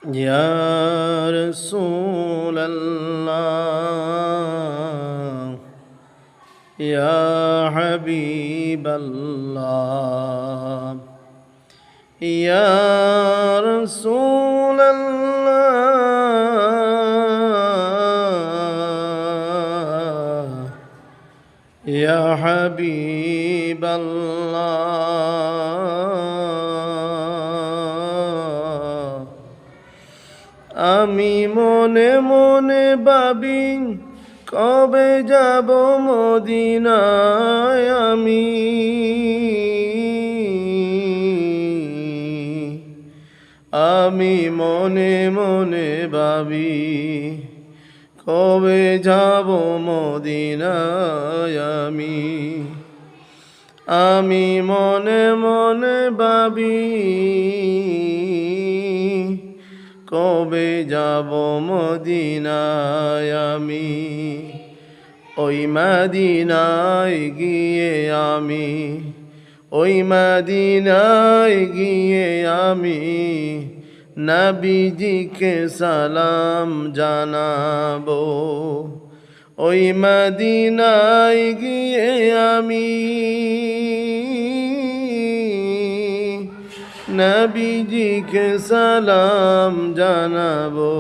يا رسول الله يا حبيب الله يا رسول الله يا حبيب الله আমি মনে মনে ভাবি কবে যাব মদিনায় আমি মনে মনে ভাবি কবে যাব মদিনায় আমি মনে মনে ভাবি কবে যাব মদিনায় ওই মদিনায় গিয়ে ওই মদিনায় গিয়ে নবীজিকে সালাম জানাবো ওই মদিনায় গিয়ে নবীজিকে সালাম জানাবো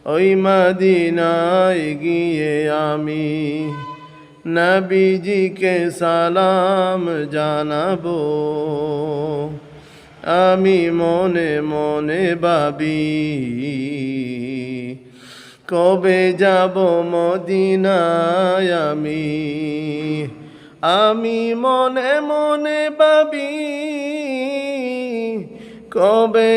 ওই মদিনায় গিয়ে নবীজিকে সালাম জানাবো আমি মনে মনে ভাবি কবে যাব মদিনায় আমি মনে মনে ভাবি কবে